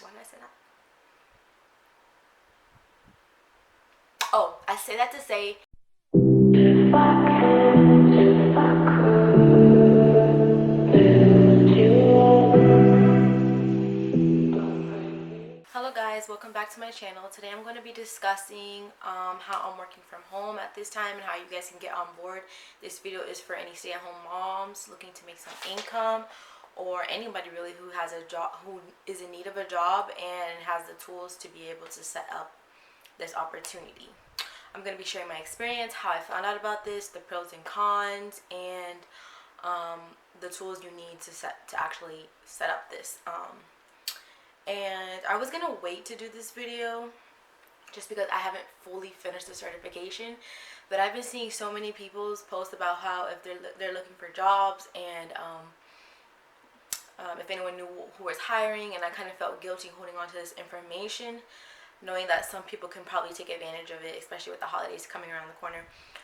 Why did I say that? Oh, I say that to say hello guys, welcome back to my channel. Today I'm going to be discussing how I'm working from home at this time and how you guys can get on board. This video is for any stay-at-home moms looking to make some income, or anybody really who has a job, who is in need of a job and has the tools to be able to set up this opportunity. I'm going to be sharing my experience, how I found out about this, the pros and cons, and the tools you need to actually set up this. And I was gonna wait to do this video just because I haven't fully finished the certification, but I've been seeing so many people's posts about how if they're looking for jobs, and if anyone knew who was hiring, and I kind of felt guilty holding on to this information, knowing that some people can probably take advantage of it, especially with the holidays coming around the corner.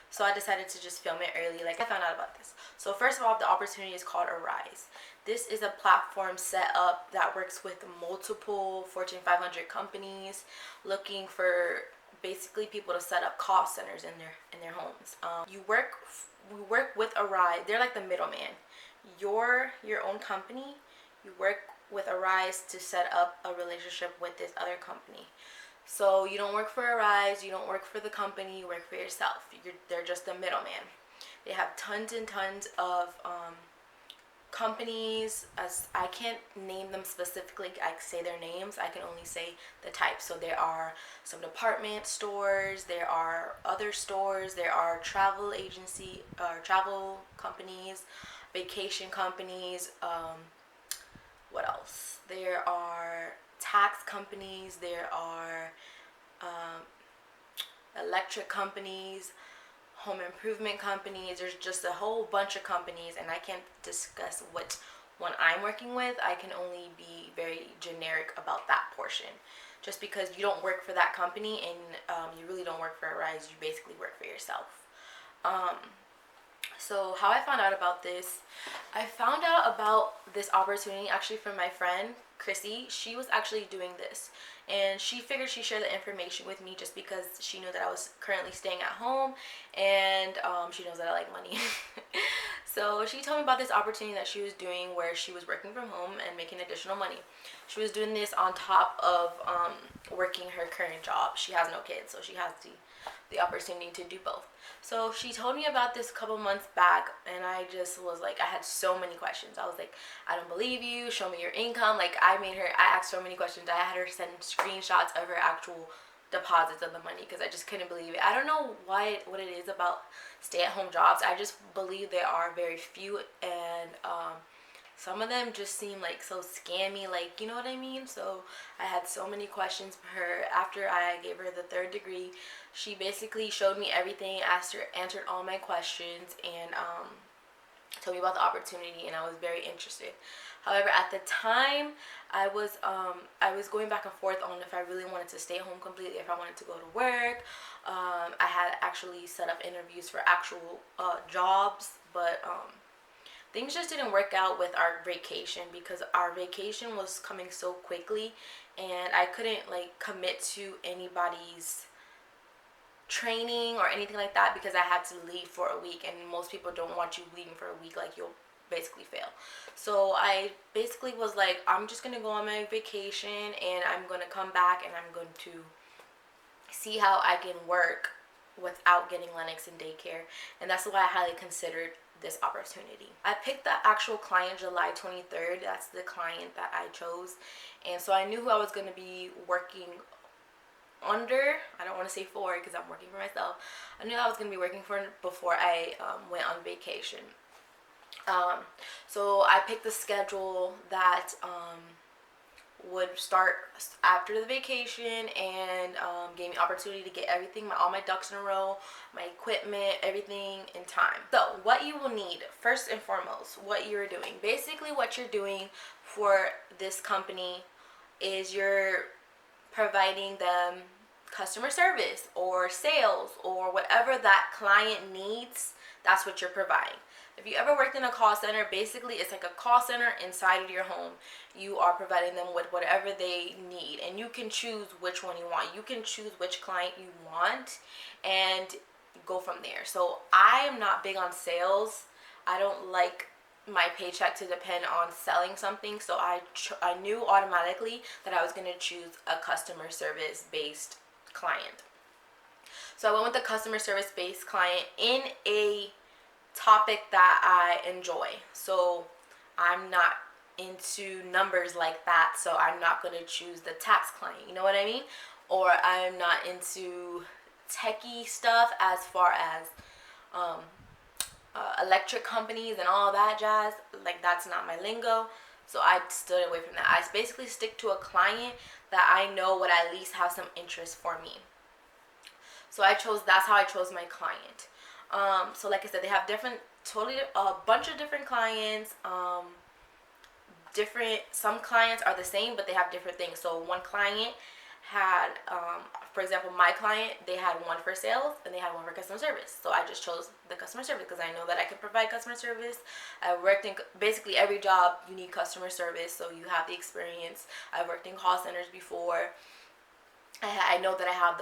So I decided to just film it early, like I found out about this. So first of all, the opportunity is called Arise. This is a platform set up that works with multiple Fortune 500 companies looking for basically people to set up call centers in their homes. We work with Arise. They're like the middleman. You're your own company. You work with Arise to set up a relationship with this other company. So you don't work for Arise, you don't work for the company, you work for yourself. They're just the middleman. They have tons and tons of companies. As I can't name them specifically, I say their names, I can only say the type. So there are some department stores, there are other stores, there are travel agency, travel companies, vacation companies, what else? There are tax companies, there are electric companies, home improvement companies. There's just a whole bunch of companies, and I can't discuss what one I'm working with. I can only be very generic about that portion, just because you don't work for that company, and you really don't work for Arise. You basically work for yourself. So how I found out about this, I found out about this opportunity actually from my friend Chrissy. She was actually doing this, and she figured she'd share the information with me just because she knew that I was currently staying at home, and she knows that I like money. So she told me about this opportunity that she was doing where she was working from home and making additional money. She was doing this on top of working her current job. She has no kids, so she has the opportunity to do both. So she told me about this a couple months back, and I just was like, I had so many questions. I was like, I don't believe you, show me your income. Like I asked so many questions. I had her send screenshots of her actual deposits of the money because I just couldn't believe it. I don't know what it is about stay-at-home jobs. I just believe there are very few, and some of them just seem like so scammy, like, you know what I mean? So I had so many questions for her. After I gave her the 3rd degree, she basically showed me everything, answered all my questions, and told me about the opportunity, and I was very interested. However, at the time, I was going back and forth on if I really wanted to stay home completely, if I wanted to go to work. I had actually set up interviews for actual jobs, but things just didn't work out with our vacation because our vacation was coming so quickly, and I couldn't like commit to anybody's training or anything like that because I had to leave for a week, and most people don't want you leaving for a week, like you'll basically fail. So I basically was like, I'm just gonna go on my vacation, and I'm gonna come back, and I'm going to see how I can work without getting Lennox in daycare, and that's why I highly considered this opportunity. I picked the actual client July 23rd. That's the client that I chose, and so I knew who I was going to be working under. I don't want to say for because I'm working for myself. I knew I was going to be working for before I went on vacation. So I picked the schedule that would start after the vacation, and gave me opportunity to get everything, all my ducks in a row, my equipment, everything in time. So what you will need, first and foremost, what you're doing, basically what you're doing for this company is you're providing them customer service or sales or whatever that client needs. That's what you're providing. If you ever worked in a call center, basically it's like a call center inside of your home. You are providing them with whatever they need, and you can choose which one you want. You can choose which client you want and go from there. So I am not big on sales. I don't like my paycheck to depend on selling something, so I knew automatically that I was going to choose a customer service based client. So I went with the customer service based client in a topic that I enjoy. So I'm not into numbers like that, so I'm not going to choose the tax client, you know what I mean? Or I'm not into techie stuff as far as electric companies and all that jazz. Like, that's not my lingo, so I stood away from that. I basically stick to a client that I know would at least have some interest for me. So that's how I chose my client. So like I said, they have a bunch of different clients. Some clients are the same, but they have different things. So one client had, for example, my client, they had one for sales and they had one for customer service. So I just chose the customer service because I know that I can provide customer service. I worked in basically every job you need customer service, so you have the experience. I've worked in call centers before. I know that I have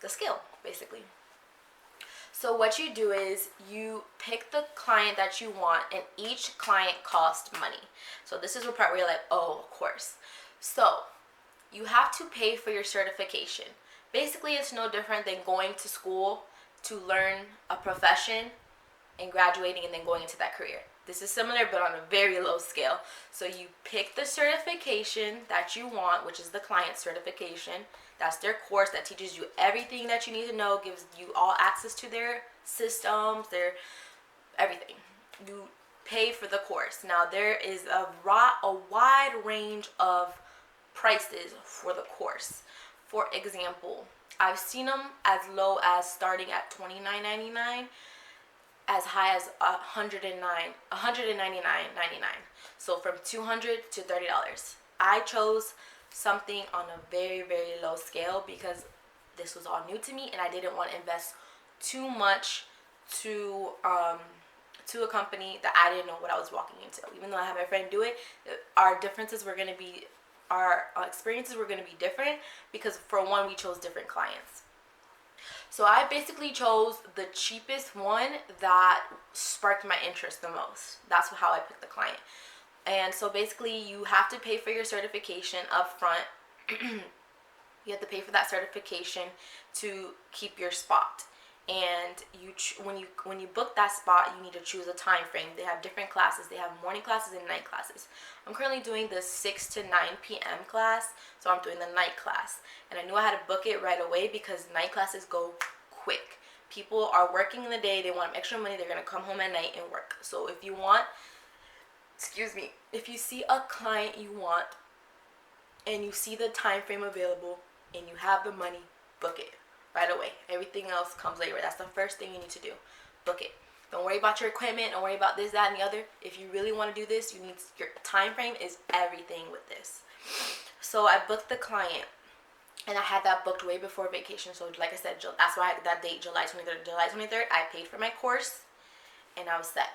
the skill, basically. So what you do is you pick the client that you want, and each client costs money. So this is the part where you're like, oh, of course. So you have to pay for your certification. Basically, it's no different than going to school to learn a profession and graduating and then going into that career. This is similar, but on a very low scale. So you pick the certification that you want, which is the client certification. That's their course that teaches you everything that you need to know, gives you all access to their systems, their everything. You pay for the course. Now, there is a wide range of prices for the course. For example, I've seen them as low as starting at $29.99, as high as $199.99. So from $200 to $30. I chose something on a very, very low scale because this was all new to me and I didn't want to invest too much to a company that I didn't know what I was walking into. Even though I had my friend do it, our experiences were going to be different because, for one, we chose different clients. So I basically chose the cheapest one that sparked my interest the most. That's how I picked the client. And so basically you have to pay for your certification up front. You have to pay for that certification to keep your spot. And when you book that spot, you need to choose a time frame. They have different classes. They have morning classes and night classes. I'm currently doing the 6 to 9 p.m. class, so I'm doing the night class. And I knew I had to book it right away because night classes go quick. People are working in the day. They want extra money. They're going to come home at night and work. So if you see a client you want and you see the time frame available and you have the money, book it right away. Everything else comes later. That's the first thing you need to do. Book it. Don't worry about your equipment. Don't worry about this, that, and the other. If you really want to do this, your time frame is everything with this. So I booked the client, and I had that booked way before vacation. So like I said, that's why I had that date, July 23rd. July 23rd, I paid for my course, and I was set.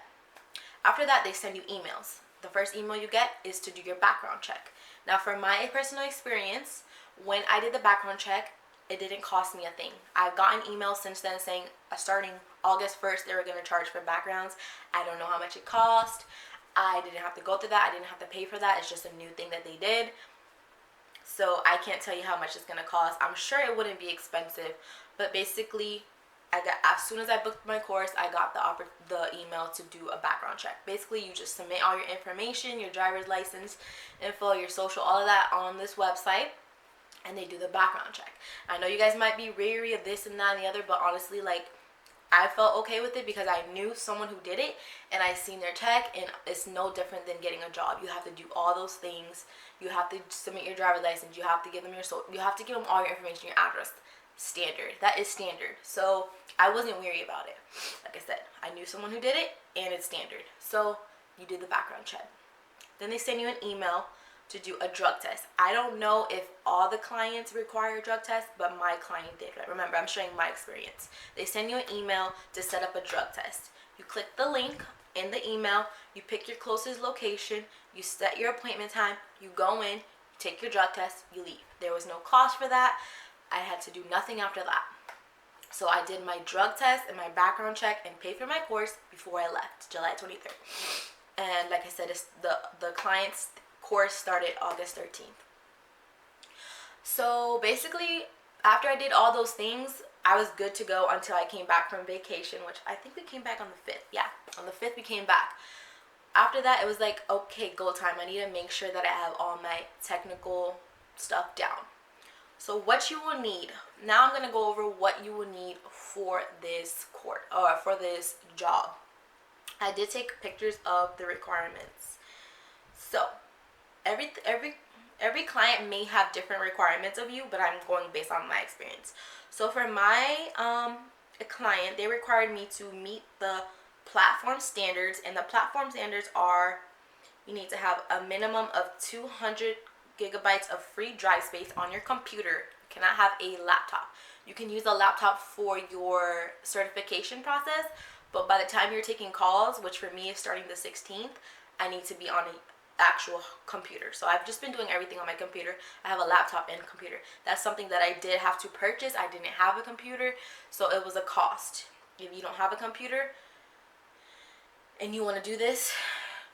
After that, they send you emails. The first email you get is to do your background check. Now, from my personal experience, when I did the background check, it didn't cost me a thing. I've gotten emails since then saying starting August 1st, they were going to charge for backgrounds. I don't know how much it cost. I didn't have to go through that. I didn't have to pay for that. It's just a new thing that they did. So I can't tell you how much it's going to cost. I'm sure it wouldn't be expensive. But basically, as soon as I booked my course, I got the email to do a background check. Basically, you just submit all your information, your driver's license info, your social, all of that on this website, and they do the background check. I know you guys might be weary of this and that and the other, but honestly, like, I felt okay with it because I knew someone who did it and I seen their tech, and it's no different than getting a job. You have to do all those things. You have to submit your driver's license. You have to give them you have to give them all your information, your address. Standard. That is standard. So I wasn't weary about it. Like I said, I knew someone who did it and it's standard. So you did the background check. Then they send you an email to do a drug test. I don't know if all the clients require a drug test, but my client did. Remember, I'm showing my experience. They send you an email to set up a drug test. You click the link in the email, you pick your closest location, you set your appointment time, you go in, you take your drug test, you leave. There was no cost for that. I had to do nothing after that. So I did my drug test and my background check and paid for my course before I left, July 23rd. And like I said, the client's course started August 13th. So basically, after I did all those things, I was good to go until I came back from vacation, which I think we came back on the 5th. Yeah, on the 5th we came back. After that, it was like, okay, go time. I need to make sure that I have all my technical stuff down. So what you will need, now I'm going to go over what you will need for this course, or for this job. I did take pictures of the requirements. So every client may have different requirements of you, but I'm going based on my experience. So for my client, they required me to meet the platform standards, and the platform standards are, you need to have a minimum of 200 gigabytes of free drive space on your computer. You cannot have a laptop. You can use a laptop for your certification process, but by the time you're taking calls, which for me is starting the 16th, I need to be on an actual computer. So I've just been doing everything on my computer. I have a laptop and computer. That's something that I did have to purchase. I didn't have a computer, so it was a cost. If you don't have a computer and you want to do this,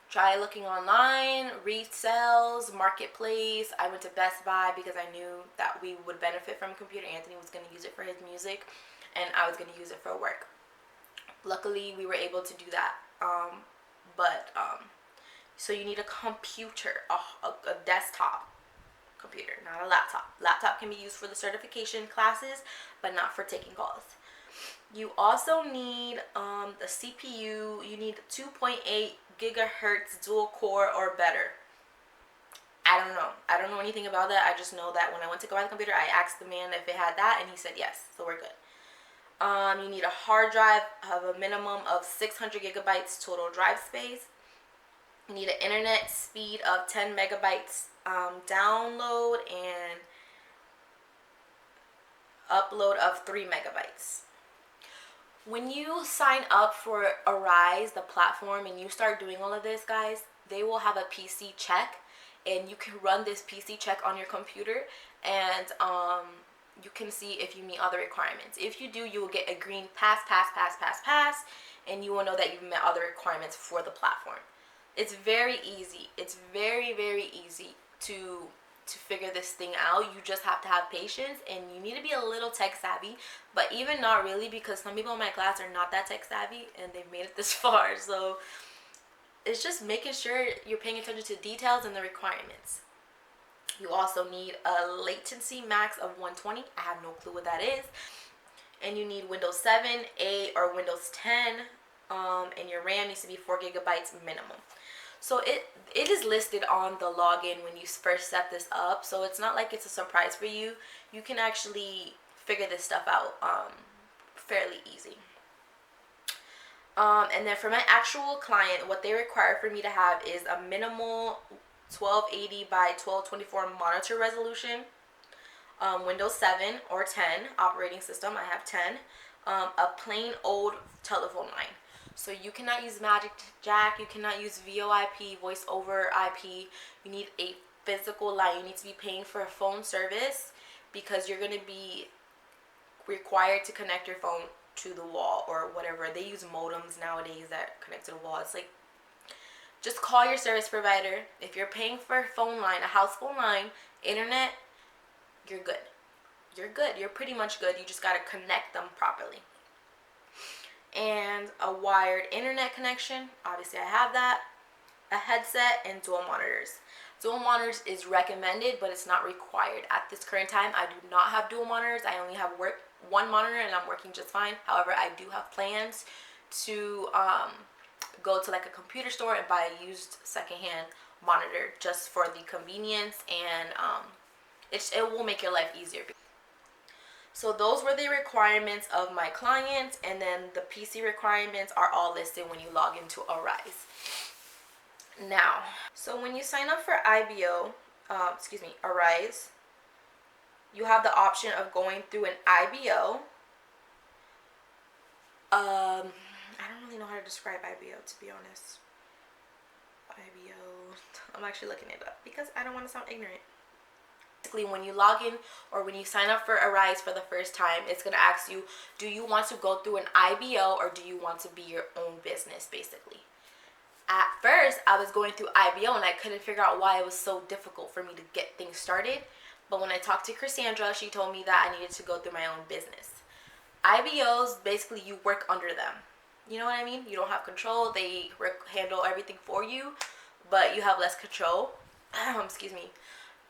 try looking online, resales, marketplace. I went to Best Buy because I knew that we would benefit from a computer. Anthony was going to use it for his music, and I was going to use it for work. Luckily, we were able to do that. So you need a computer, a desktop computer, not a laptop. Laptop can be used for the certification classes, but not for taking calls. You also need the CPU. You need 2.8 gigahertz dual core or better. I don't know anything about that. I just know that when I went to go buy the computer, I asked the man if it had that, and he said yes, so we're good. You need a hard drive of a minimum of 600 gigabytes total drive space. You need an internet speed of 10 megabytes download and upload of 3 megabytes. When you sign up for Arise, the platform, and you start doing all of this, guys, they will have a PC check, and you can run this PC check on your computer, and you can see if you meet all the requirements. If you do, you will get a green pass, and you will know that you've met all the requirements for the platform. It's very easy. It's very, very easy to figure this thing out. You just have to have patience, and you need to be a little tech savvy, but even not really, because some people in my class are not that tech savvy and they've made it this far. So it's just making sure you're paying attention to details and the requirements. You also need a latency max of 120. I have no clue what that is. And you need Windows 7, 8, or Windows 10, and your RAM needs to be 4 gigabytes minimum. So it is listed on the login when you first set this up, so it's not like it's a surprise for you. You can actually figure this stuff out fairly easy. And then for my actual client, what they require for me to have is a minimal 1280 by 1224 monitor resolution, Windows 7 or 10 operating system. I have 10. A plain old telephone line. So you cannot use Magic Jack, you cannot use VoIP, voice over IP. You need a physical line. You need to be paying for a phone service because you're going to be required to connect your phone to the wall or whatever. They use modems nowadays that connect to the wall. It's like, just call your service provider. If you're paying for a phone line, a house phone line, internet, you're good. You're good. You're pretty much good. You just got to connect them properly. And a wired internet connection. Obviously, I have that. A headset and dual monitors. Dual monitors is recommended, but it's not required. At this current time, I do not have dual monitors. I only have one monitor, and I'm working just fine. However, I do have plans to go to like a computer store and buy a used secondhand monitor just for the convenience, and it will make your life easier. So those were the requirements of my client, and then the PC requirements are all listed when you log into Arise. Now, so when you sign up for IBO, Arise, you have the option of going through an IBO. I don't really know how to describe IBO, to be honest. IBO, I'm actually looking it up because I don't want to sound ignorant. Basically, when you log in or when you sign up for Arise for the first time, it's going to ask you, do you want to go through an IBO or do you want to be your own business, basically. At first, I was going through IBO and I couldn't figure out why it was so difficult for me to get things started. But when I talked to Cassandra, she told me that I needed to go through my own business. IBOs, basically, you work under them. You know what I mean? You don't have control. They handle everything for you, but you have less control. Excuse me.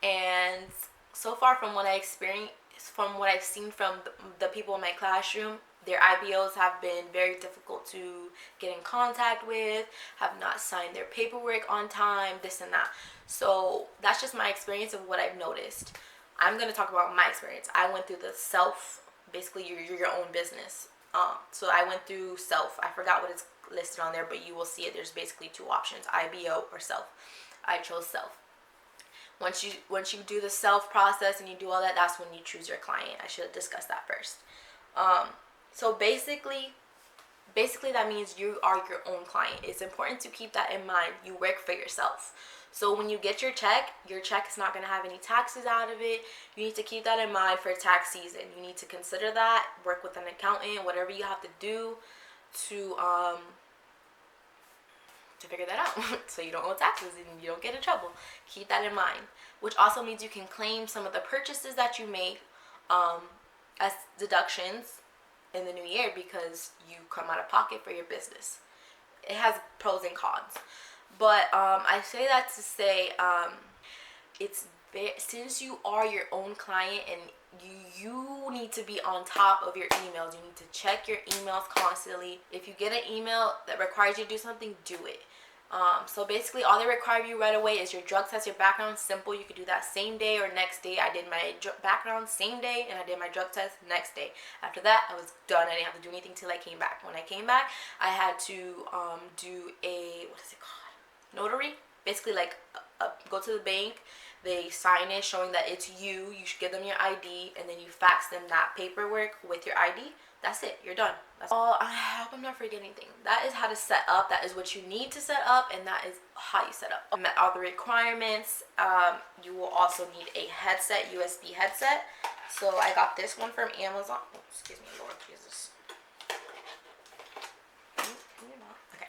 And so far, from what I experienced, from what I've seen from the people in my classroom, their IBOs have been very difficult to get in contact with, have not signed their paperwork on time, this and that. So that's just my experience of what I've noticed. I'm going to talk about my experience. I went through the basically you're your own business. So I went through self. I forgot what it's listed on there, but you will see it. There's basically two options, IBO or self. I chose self. Once you do the self process and you do all that, that's when you choose your client. I should have discussed that first. So basically that means you are your own client. It's important to keep that in mind. You work for yourself. So when you get your check is not going to have any taxes out of it. You need to keep that in mind for tax season. You need to consider that, work with an accountant, whatever you have to do to figure that out so you don't owe taxes and you don't get in trouble. Keep that in mind. Which also means you can claim some of the purchases that you make as deductions in the new year because you come out of pocket for your business. It has pros and cons. But I say that to say since you are your own client and you need to be on top of your emails. You need to check your emails constantly. If you get an email that requires you to do something, do it. So basically all they require you right away is your drug test, your background. Simple. You could do that same day or next day. I did my background same day and I did my drug test next day. After that, I was done. I didn't have to do anything till I came back. When I came back, I had to do a, what is it called? Notary. Basically like go to the bank. They sign it showing that it's you. You should give them your ID and then you fax them that paperwork with your ID. That's it. You're done. That's all. I hope I'm not forgetting anything. That is how to set up. That is what you need to set up, and that is how you set up. Met all the requirements. You will also need a headset, USB headset. So I got this one from Amazon. Oh, excuse me, Lord Jesus. Okay.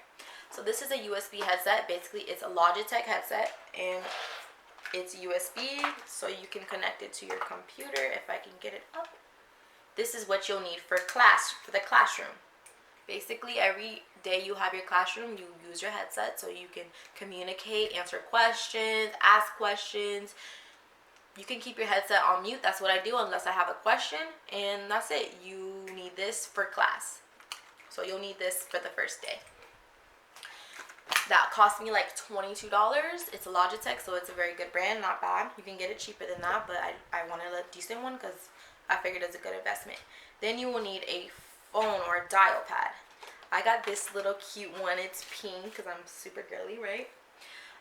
So this is a USB headset. Basically, it's a Logitech headset, and it's USB, so you can connect it to your computer. If I can get it up. This is what you'll need for the classroom. Basically, every day you have your classroom, you use your headset so you can communicate, answer questions, ask questions. You can keep your headset on mute. That's what I do unless I have a question, and that's it. You need this for class. So you'll need this for the first day. That cost me like $22. It's a Logitech, so it's a very good brand, not bad. You can get it cheaper than that, but I wanted a decent one because I figured it's a good investment. Then you will need a phone or a dial pad. I got this little cute one. It's pink because I'm super girly, right?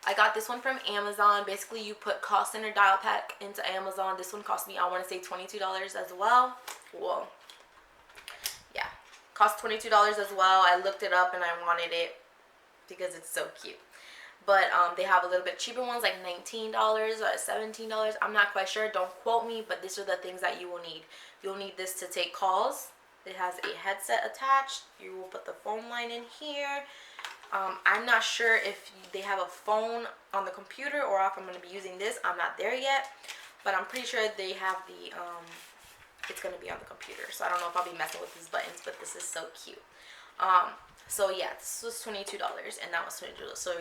I got this one from Amazon. Basically, you put call center dial pad into Amazon. This one cost me, I want to say $22 as well. Whoa. Yeah. Cost $22 as well. I looked it up and I wanted it because it's so cute. But they have a little bit cheaper ones, like $19 or $17. I'm not quite sure. Don't quote me, but these are the things that you will need. You'll need this to take calls. It has a headset attached. You will put the phone line in here. I'm not sure if they have a phone on the computer or if I'm going to be using this. I'm not there yet. But I'm pretty sure they have the, it's going to be on the computer. So I don't know if I'll be messing with these buttons, but this is so cute. So yeah, this was $22 and that was $22. So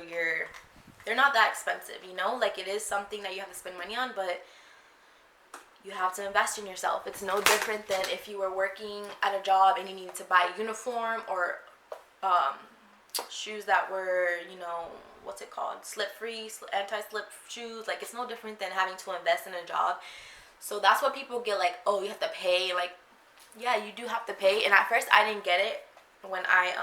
they're not that expensive, you know? Like, it is something that you have to spend money on, but you have to invest in yourself. It's no different than if you were working at a job and you needed to buy a uniform or shoes that were, you know, what's it called? Slip-free, anti-slip shoes. Like, it's no different than having to invest in a job. So that's what people get, like, oh, you have to pay. Like, yeah, you do have to pay. And at first I didn't get it when I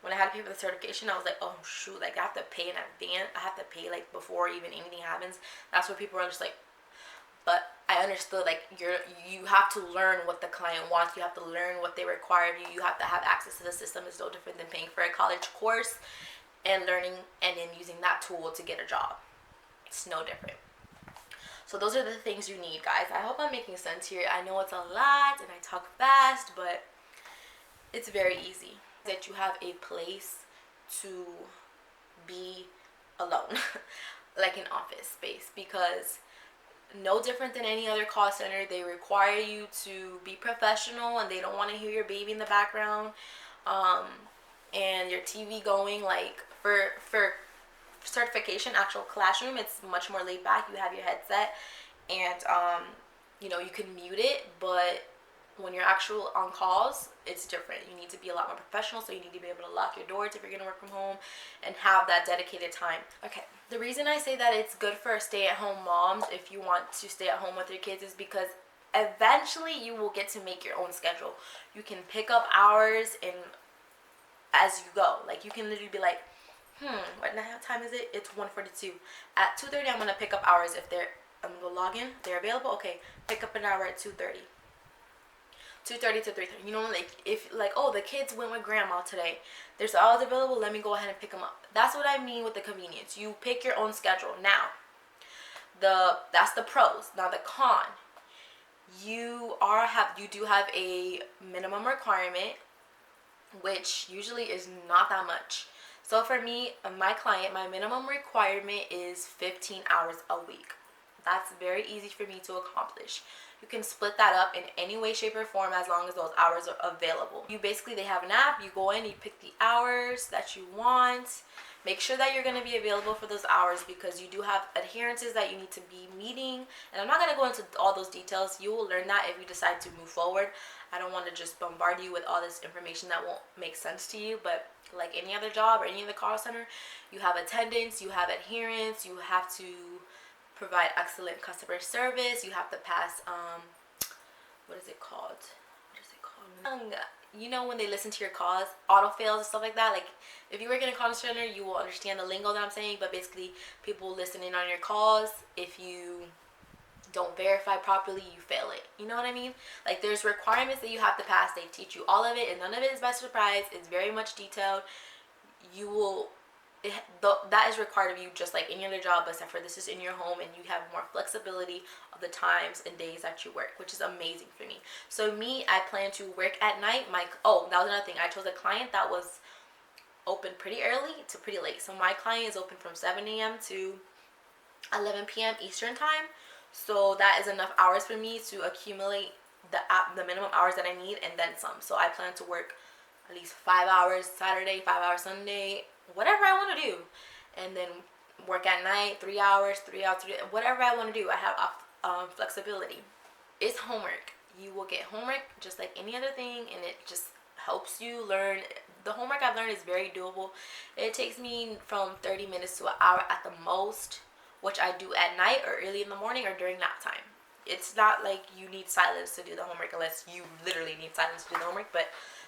when I had to pay for the certification, I was like, oh shoot, like I have to pay in advance. I have to pay like before even anything happens. That's where people are just like, but I understood like you have to learn what the client wants. You have to learn what they require of you. You have to have access to the system. It's no different than paying for a college course and learning and then using that tool to get a job. It's no different. So those are the things you need, guys. I hope I'm making sense here. I know it's a lot and I talk fast, but it's very easy. That you have a place to be alone, like an office space, because no different than any other call center, they require you to be professional and they don't want to hear your baby in the background, and your TV going. Like for certification, actual classroom, it's much more laid back. You have your headset and you know, you can mute it, but when you're actual on calls, it's different. You need to be a lot more professional, so you need to be able to lock your doors if you're going to work from home and have that dedicated time. Okay, the reason I say that it's good for stay-at-home moms if you want to stay at home with your kids is because eventually you will get to make your own schedule. You can pick up hours and as you go. Like, you can literally be like, what time is it? It's 1:42. At 2:30, I'm going to pick up hours if I'm going to log in. They're available. Okay, pick up an hour at 2:30. 2:30 to 3:30. You know, like, if, like, oh, the kids went with grandma today. There's hours available. Let me go ahead and pick them up. That's what I mean with the convenience. You pick your own schedule. Now, that's the pros. Now, the con. You do have a minimum requirement, which usually is not that much. So for me, my client, my minimum requirement is 15 hours a week. That's very easy for me to accomplish. You can split that up in any way, shape, or form as long as those hours are available. They have an app. You go in, you pick the hours that you want. Make sure that you're going to be available for those hours because you do have adherences that you need to be meeting. And I'm not going to go into all those details. You will learn that if you decide to move forward. I don't want to just bombard you with all this information that won't make sense to you. But like any other job or any other call center, you have attendance, you have adherence, you have to provide excellent customer service. You have to pass, what is it called? You know, when they listen to your calls, auto fails and stuff like that. Like, if you work in a call center, you will understand the lingo that I'm saying. But basically, people listening on your calls, if you don't verify properly, you fail it. You know what I mean? Like, there's requirements that you have to pass. They teach you all of it, and none of it is by surprise. It's very much detailed. That is required of you just like any other job, except for this is in your home and you have more flexibility of the times and days that you work, which is amazing for me. So me, I plan to work at night. That was another thing. I chose a client that was open pretty early to pretty late. So my client is open from 7 a.m. to 11 p.m. Eastern time. So that is enough hours for me to accumulate the minimum hours that I need and then some. So I plan to work at least 5 hours Saturday, 5 hours Sunday, whatever I want to do, and then work at night 3 hours, whatever I want to do. I have flexibility. It's homework. You will get homework just like any other thing, and it just helps you learn. The homework I've learned is very doable. It takes me from 30 minutes to an hour at the most, which I do at night or early in the morning or during nap time. It's not like you need silence to do the homework unless you literally need silence to do the homework, but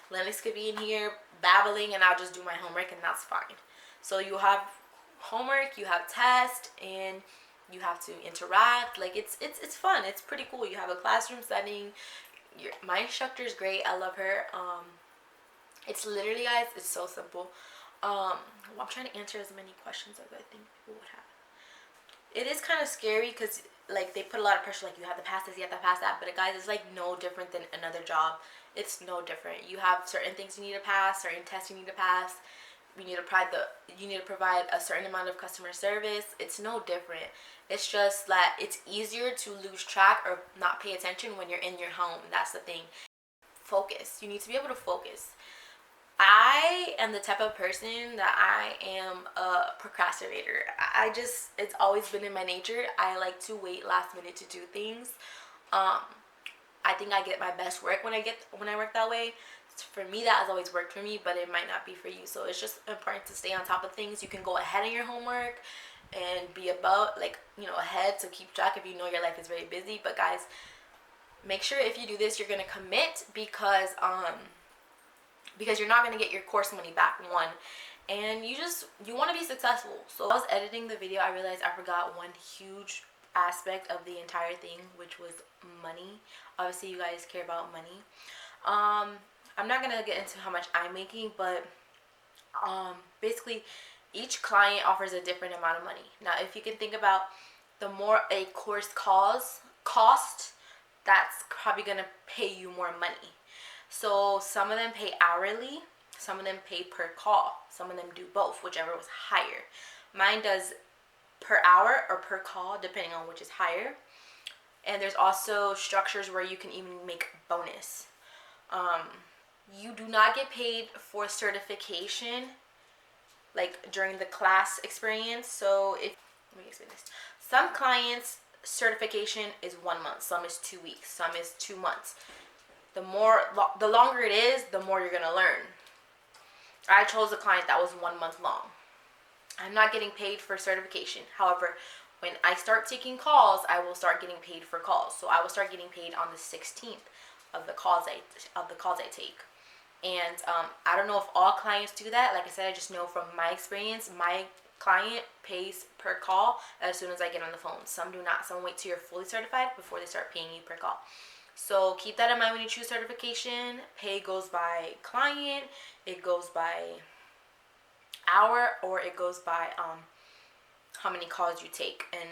Lennox could be in here babbling and I'll just do my homework and that's fine. So you have homework, you have test, and you have to interact. Like, it's fun. It's pretty cool. You have a classroom setting. My instructor is great. I love her. It's literally, guys, it's so simple. I'm trying to answer as many questions as I think people would have. It is kind of scary because, like, they put a lot of pressure, like, you have to pass this, you have to pass that. But, guys, it's, like, no different than another job. It's no different. You have certain things you need to pass, certain tests you need to pass. You need to provide a certain amount of customer service. It's no different. It's just that it's easier to lose track or not pay attention when you're in your home. That's the thing. Focus. You need to be able to focus. I am the type of person that I am a procrastinator. It's always been in my nature. I like to wait last minute to do things. I think I get my best work when I work that way. For me, that has always worked for me, but it might not be for you. So it's just important to stay on top of things. You can go ahead in your homework and be ahead to keep track if you know your life is very busy. But guys, make sure if you do this, you're going to commit, because because you're not going to get your course money back, one, and you want to be successful. So I was editing the video, I realized I forgot one huge aspect of the entire thing, which was money. Obviously you guys care about money. I'm not going to get into how much I'm making, but basically each client offers a different amount of money. Now if you can think about, the more a course cost, that's probably going to pay you more money. So some of them pay hourly, some of them pay per call, some of them do both, whichever was higher. Mine does per hour or per call, depending on which is higher. And there's also structures where you can even make bonus. You do not get paid for certification like during the class experience. So let me explain this. Some clients certification is 1 month, some is 2 weeks, some is 2 months. The longer it is, the more you're gonna learn. I chose a client that was 1 month long. I'm not getting paid for certification. However, when I start taking calls, I will start getting paid for calls. So I will start getting paid on the 16th of the calls I take. And I don't know if all clients do that. Like I said, I just know from my experience, my client pays per call as soon as I get on the phone. Some do not. Some wait till you're fully certified before they start paying you per call. So keep that in mind when you choose certification. Pay goes by client, it goes by hour, or it goes by how many calls you take. And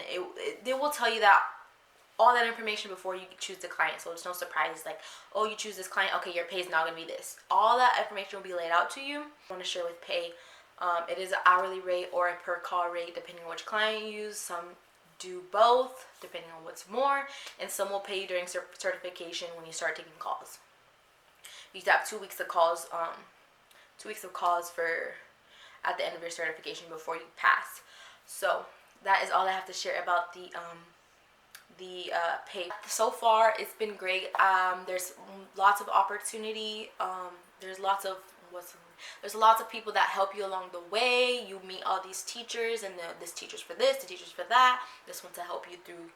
they will tell you that all that information before you choose the client. So it's no surprise like, oh, you choose this client, okay, your pay is now going to be this. All that information will be laid out to you. I want to share with pay. It is an hourly rate or a per call rate depending on which client you use. Some do both depending on what's more, and some will pay you during certification when you start taking calls. You have 2 weeks of calls, 2 weeks of calls for at the end of your certification before you pass. So that is all I have to share about the pay. So far it's been great. There's lots of opportunity. There's lots of people that help you along the way. You meet all these teachers, and this teacher's for this, the teacher's for that. This one's to help you through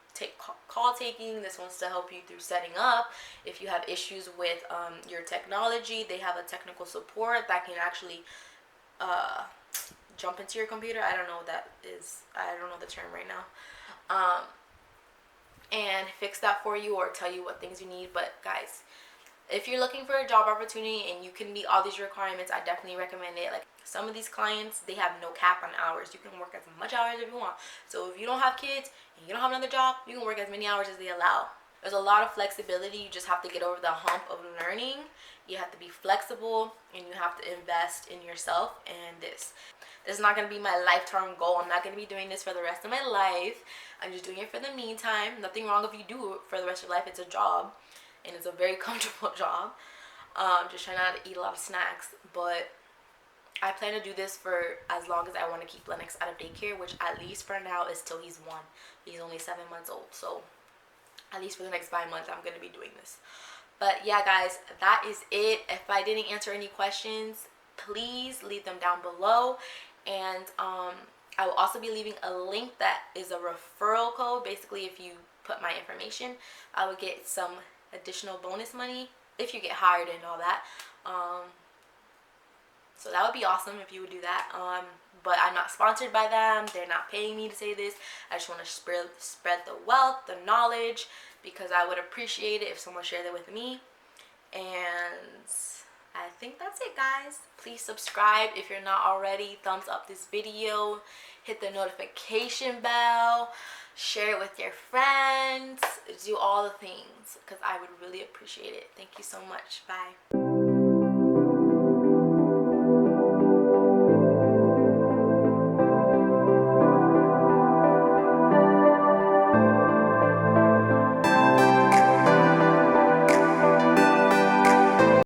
call taking. This one's to help you through setting up. If you have issues with your technology, they have a technical support that can actually jump into your computer. I don't know what that is. I don't know the term right now. And fix that for you or tell you what things you need. But guys, if you're looking for a job opportunity and you can meet all these requirements, I definitely recommend it. Like some of these clients, they have no cap on hours. You can work as much hours as you want. So if you don't have kids and you don't have another job, you can work as many hours as they allow. There's a lot of flexibility. You just have to get over the hump of learning. You have to be flexible, and you have to invest in yourself. And this is not going to be my lifetime goal. I'm not going to be doing this for the rest of my life. I'm just doing it for the meantime. Nothing wrong if you do it for the rest of your life. It's a job, and it's a very comfortable job. Just trying not to eat a lot of snacks. But I plan to do this for as long as I want to keep Lennox out of daycare, which at least for now is till he's 1. He's only 7 months old. So at least for the next 5 months, I'm going to be doing this. But yeah, guys, that is it. If I didn't answer any questions, please leave them down below. And I will also be leaving a link that is a referral code. Basically, if you put my information, I would get some additional bonus money if you get hired and all that. So that would be awesome if you would do that. But I'm not sponsored by them. They're not paying me to say this. I just want to spread the wealth, the knowledge, because I would appreciate it if someone shared it with me. And I think that's it, guys. Please subscribe if you're not already. Thumbs up this video. Hit the notification bell. Share it with your friends. Do all the things because I would really appreciate it. Thank you so much. Bye.